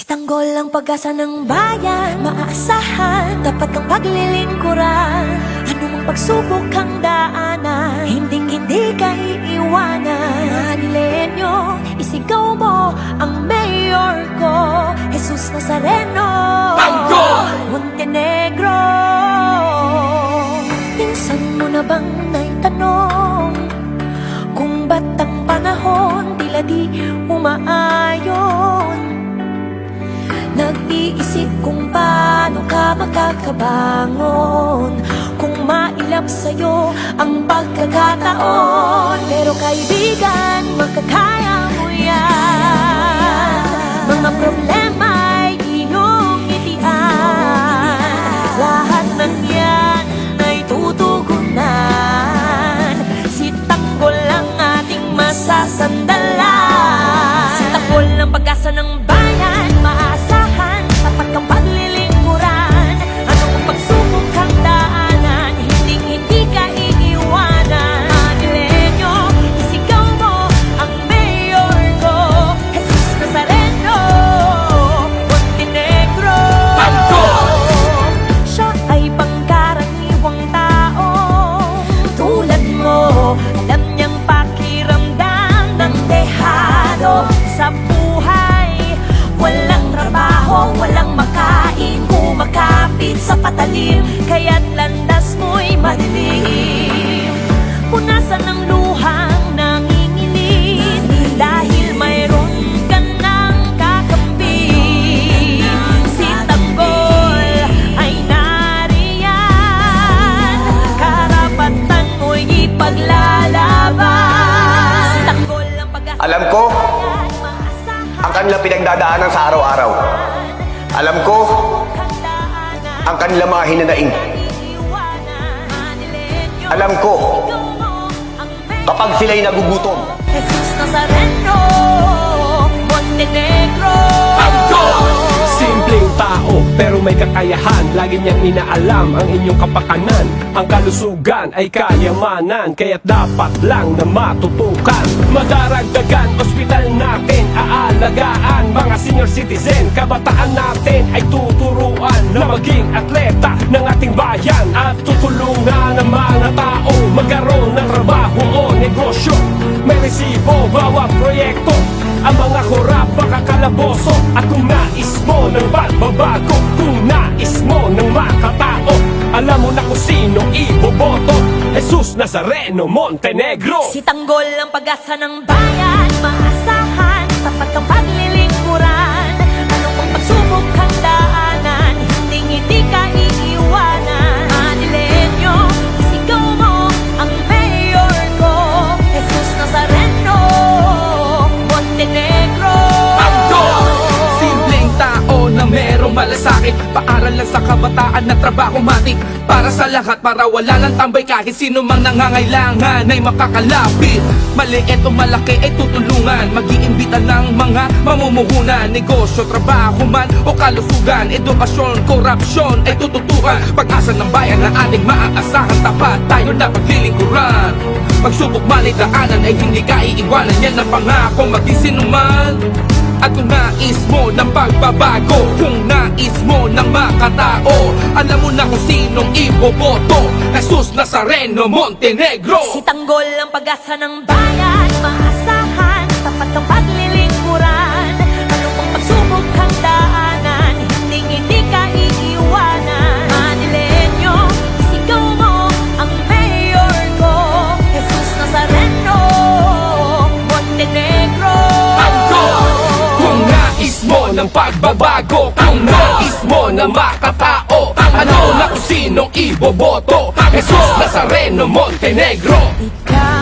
Si Tanggol ang pag-asa ng bayan, maaasahan, dapat kang paglilingkuran. Anumang pagsubok kang daanan, hindi ka iiwanan. Manilenyo, isigaw mo ang mayor ko, Jesus Nazareno, Tanggol! Montenegro. Minsan mo na bang naitanong kung ba't ang panahon tila di umaayon? Nag-iisip kung paano ka makakabangon, kung mailap sa'yo ang pagkakataon. Pero kaibigan, makakaya mo yan. Mga problema'y iyong itian, lahat ng yan ay tutugunan. Si Tanggol ang ating masasandalan. Si Tanggol ang pag-asa ng bayan, maasahan, tapat kang paglilingkuran. Anong pagsubok kang daanan, hindi ka iiwanan. Manilenyo, isigaw mo ang mayor ko, Jesus Nazareno, Montenegro. Tanggol! Siya ay pangkaraniwang tao, tulad mo, alam niyang pakiramdam ng dehado sa buhay. Walang trabaho, walang makain, kumakapit sa patalim, kaya't landas mo'y madilim. Punasan ng luhang nanginginig, dahil mayroon ka ng kakampi. Si Tanggol ay nariyan, karapatan mo'y ipaglalaban. Si Tanggol ang pag-asa. Alam ko ang kanilang pinagdadaanan sa araw-araw. Alam ko ang kanilang mga hinanaing. Alam ko kapag sila'y nagugutom. Jesus Nazareno, Montenegro. Tanggol! Simpleng tao pero may kakayahan, lagi niyang inaalam ang inyong kapakanan. Ang kalusugan ay kayamanan, kaya't dapat lang na matutukan. Madaragdagan, ospital natin aalagaan. Mga senior citizen, kabataan natin ay tuturuan na maging atleta ng ating bayan. At tutulungan ang mga tao magkaroon ng trabaho o negosyo. May resibo bawat proyekto, ang mga korap makakalaboso. At kung nais mo ng pagbabago, kung nais mo ng makatao, alam mo na kung sino iboboto, Jesus Nazareno, Montenegro. Si Tanggol ang pag-asa ng bayan, maasahan, tapat kang paglilingkuran. Anong pang pagsubok kang daanan, hindi ka iiwanan. Manilenyo, isigaw mo ang mayor ko, Jesus Nazareno, Montenegro. Tanggol! Simpleng tao na merong malasakit, paaral lang sa kabataan na trabaho matik. Para sa lahat, para wala lang tambay, kahit sino mang nangangailangan ay makakalapit. Maliit o malaki ay tutulungan, mag-iimbita ng mga mamumuhunan. Negosyo, trabaho man o kalusugan, edukasyon, korupsyon ay tututukan. Pag-asa ng bayan na ating maaasahan, tapat tayo na paglilingkuran. Pagsubok man ay daanan ay hindi ka iiwanan, yan ang pangako maging sinuman. At kung nais mo ng pagbabago, kung nais mo ng makatao, alam mo na kung sinong iboboto, Jesus Nazareno, Montenegro. Si Tanggol ang pag-asa ng bayan, maasahan, tapat kang paglilingkuran. Anong pang pagsubok kang daanan, hindi ka iiwanan. Manilenyo, isigaw mo ang mayor ko, Jesus Nazareno, Montenegro. Tanggol! Kung nais mo ng pagbabago, kung nais mo na makatao, alam mo na kung sinong iboboto, Jesus Nazareno, Montenegro. Ikaw